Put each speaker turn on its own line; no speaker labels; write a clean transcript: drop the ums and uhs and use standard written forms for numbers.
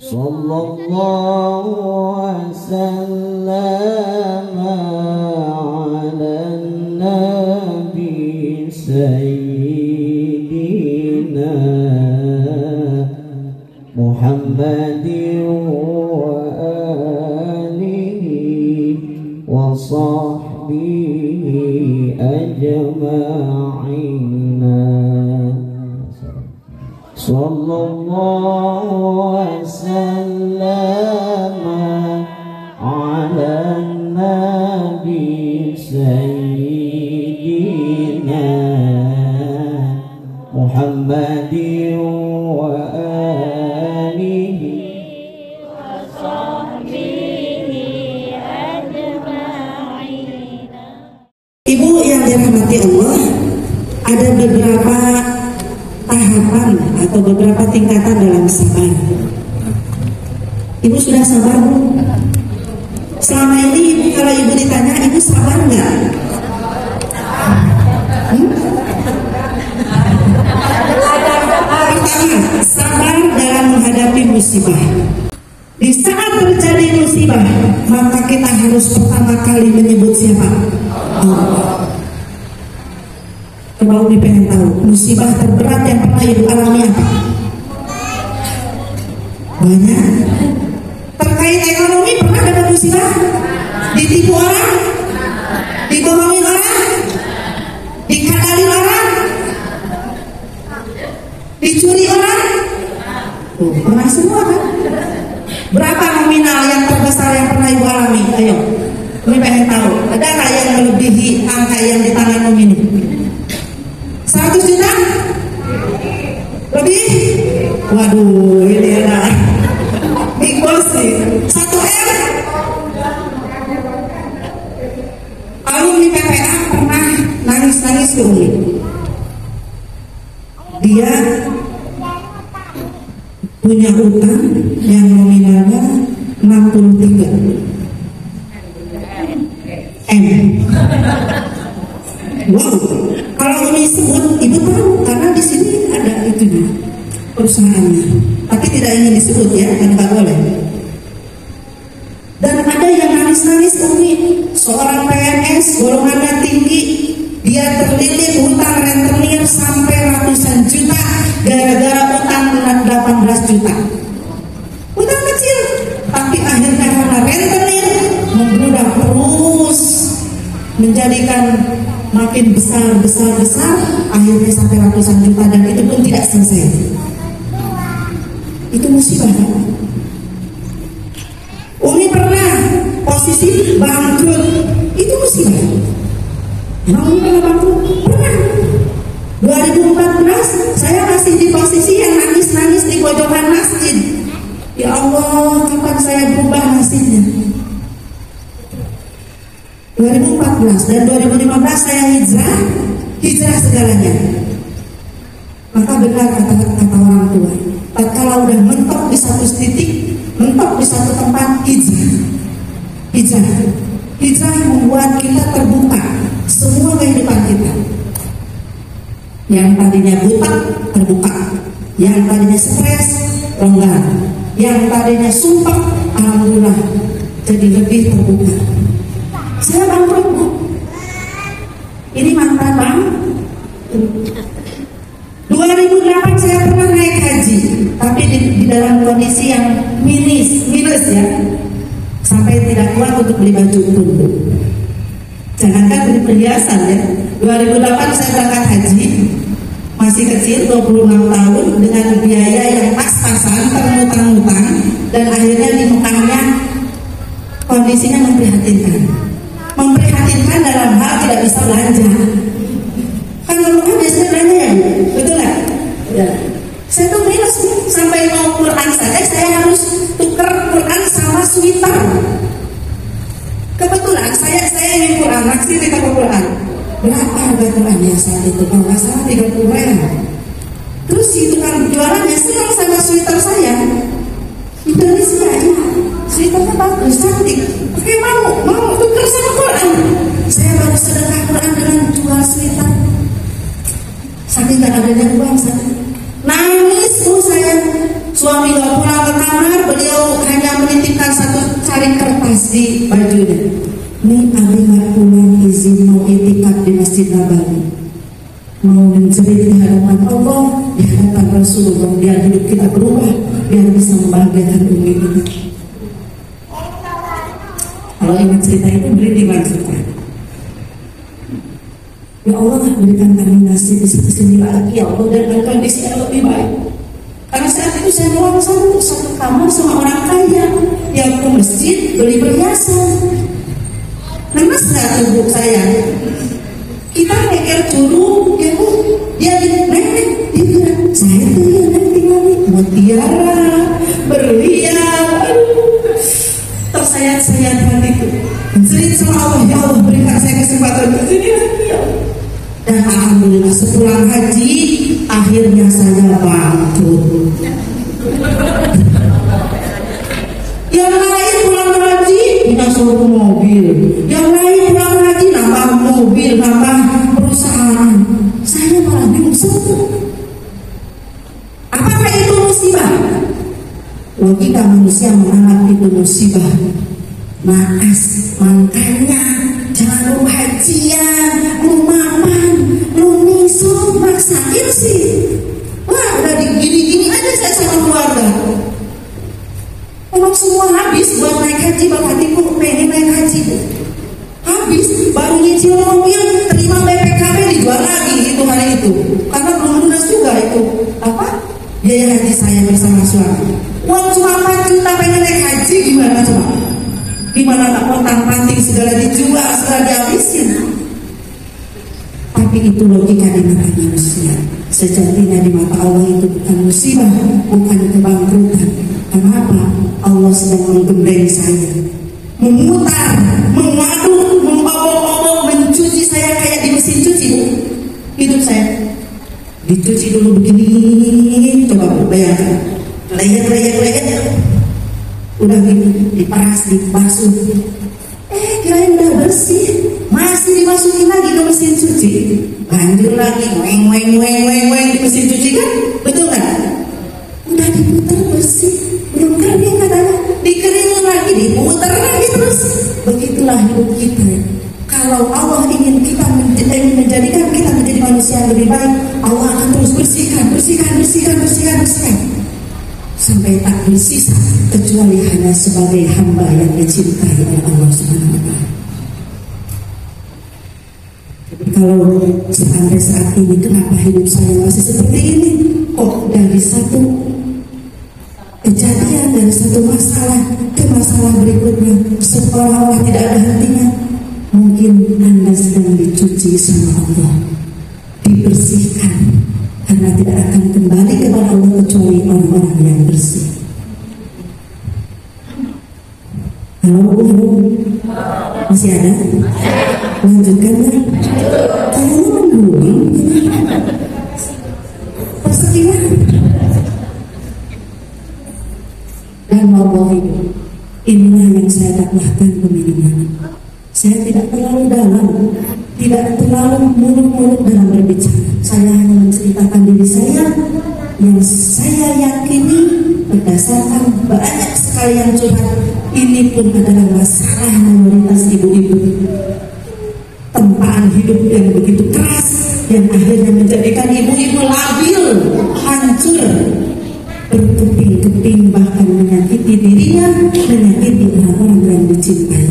Sallallahu wasallam ala nabi sayyidina Muhammadin wa alihi wa sahbihi ajma'ina. Sallallahu wasallam ala nabi sayyidina Muhammadin wa alihi wa sahbihi ajma'ina.
Ibu yang dirahmati Allah, ada beberapa tahapan atau beberapa tingkatan dalam sabar. Ibu sudah sabar, Bu? Selama ini kalau ibu ditanya, ibu sabar nggak? Pertama, sabar dalam menghadapi musibah. Di saat terjadi musibah, maka kita harus pertama kali menyebut siapa? Allah. Coba Umi pengen tahu, musibah terberat yang pernah ibu alami apa? Banyak. Terkait ekonomi pernah dapat musibah? Ditipu orang? Dibohongin orang? Dikadalin orang? Dicuri orang? Pernah semua kan? Berapa nominal yang terbesar yang pernah ibu alami? Ayo, Umi pengen tahu. Ada nggak yang melebihi angka yang di tangan Umi ini? 100 juta? Lebih? Waduh, ini enak. Big boss nih. 1 M? Alumni PPA pernah nangis-nangis ke Umi. Dia punya utang yang nominalnya 63 M. Wow, kalau Umi sebut, ibu tahu karena di sini ada itunya perusahaannya, tapi tidak ingin disebut ya, kan nggak boleh. Dan ada yang nangis-nangis Umi, seorang PNS golongannya tinggi, dia terlilit hutang rentenir sampai ratusan juta gara-gara utang 18 juta. Utang kecil, tapi akhirnya karena rentenir membludak terus, menjadikan makin besar, akhirnya sampai ratusan juta, dan itu pun tidak selesai. Itu musibah kan? Umi pernah posisi bangkrut, itu musibah. Emang Umi pernah bangkrut? Pernah. 2014 saya masih di posisi yang nangis-nangis di pojokan masjid. Ya Allah, kapan saya berubah nasibnya? 2014 dan 2015 saya hijrah segalanya. Maka benar kata orang tua, kalau udah mentok di satu titik, mentok di satu tempat, hijrah membuat kita terbuka semua kehidupan kita. Yang tadinya buta terbuka, yang tadinya stres longgar, yang tadinya sumpah alhamdulillah jadi lebih terbuka. Saya bangkrut, Bu. Ini mantan Bang. 2008 saya pernah naik haji, tapi di dalam kondisi yang minus ya, sampai tidak kuat untuk beli baju pun. Jangankan beli perhiasan ya. 2008 saya berangkat haji, masih kecil 26 tahun dengan biaya yang pas-pasan, termutang-mutang, dan akhirnya di Mekahnya kondisinya memprihatinkan dalam hal tidak bisa belanja. Kan kalau kan biasanya belanja ya, betul nggak? Ya. Saya tuh minus sampai mau Quran saja saya harus tuker Quran sama sweater. Kebetulan saya ingin Quran, naksir di toko Quran. Berapa harga Qurannya saat itu? Kalau nggak salah 30.000. Terus si tukang jualannya senang sama sweater saya. Indonesia ya, sweaternya bagus, cantik. Oke, mau tuker sama Quran. Saya baru sedekah Quran dengan jual sweater. Saking gak adanya uang saya. Nangis saya. Suami gak pulang ke kamar, beli di bajunya. Ini abi pulang izin mau itikaf di Masjid Nabawi, mau mencerit di hadapan Allah, di hadapan Rasulullah, biar hidup kita berubah, biar bisa membahagiakan umat ini. Kalau ingat cerita itu merinding maksudnya. Ya Allah, berikan kami nasib bisa kesini lagi ya Allah, dan kondisi yang lebih baik. Karena saat itu saya doang satu kamar sama orang kaya yang ke masjid beli perhiasan. Lemes nggak tubuh saya? Kita mikir dulu, ya Bu, dia nenek, dia bilang saya tuh ya nanti mutiara, berlian, tersayat-sayat hatiku. Jerit sama Allah, ya Allah berikan saya kesempatan begini lagi ya. Dan alhamdulillah sepulang haji akhirnya saya bangkrut. Yang lain pulang haji punya suatu mobil, yang lain pulang haji nambah mobil, nambah perusahaan. Saya malah bingung satu. Apakah itu musibah? Kalau kita manusia menganggap itu musibah, maas, makanya jangan lu hajian, lu mapan, lu misal, maksain sih. Wah, udah gini-gini aja saya sama keluarga. Emang semua habis buat naik haji, bang hatiku pengen naik haji. Habis, baru nyicil mobil, terima BPKB dijual lagi itu hari itu. Karena belum lunas juga itu apa? Biaya haji saya bersama suami. Uang cuma 4 juta pengen naik haji, gimana coba? Gimana tak pontang-panting segala dijual, segala dihabisin. Tapi itu logika di mata manusia. Sejatinya di mata Allah itu bukan musibah, bukan kebangkrutan. Kenapa? Allah sedang menggembleng saya, memutar, mengaduk, mengobok-obok, mencuci saya kayak di mesin cuci. Hidup saya dicuci dulu begini, coba bayangkan, layar, udah gini, diperas, dibasuh, kirain udah bersih, masih dimasukin lagi ke mesin cuci, lanjut lagi, weng di mesin cuci kan, betul kan? Udah diputar bersih, belum kering katanya, dikeringin lagi, diputar lagi terus. Begitulah hidup kita. Kalau Allah ingin kita menjadikan kita menjadi manusia yang lebih baik, Allah akan terus bersihkan sampai tak bersisa kecuali hanya sebagai hamba yang dicintai oleh Allah Subhanahu wa Ta'ala. Kalau sampai saat ini kenapa hidup saya masih seperti ini? Kok dari satu kejadian, dari satu masalah ke masalah berikutnya seolah-olah tidak ada hentinya. Mungkin Anda sedang dicuci sama Allah, dibersihkan, karena tidak akan kembali kepada Allah kecuali orang-orang yang bersih. Halo, masih ada? Lanjutkan kan? Kayaknya menunggu. Persekian. Dan wallahi, inilah yang saya dakwahkan ke mana-mana. Saya tidak terlalu dalam, tidak terlalu muluk-muluk dalam berbicara. Saya hanya menceritakan diri saya yang saya yakini berdasarkan banyak sekali yang curhat. Ini pun adalah masalah mayoritas ibu-ibu. Tempaan hidup yang begitu keras yang akhirnya menjadikan ibu-ibu labil, hancur, berkeping-keping, bahkan menyakiti dirinya, menyakiti orang-orang yang dicintai.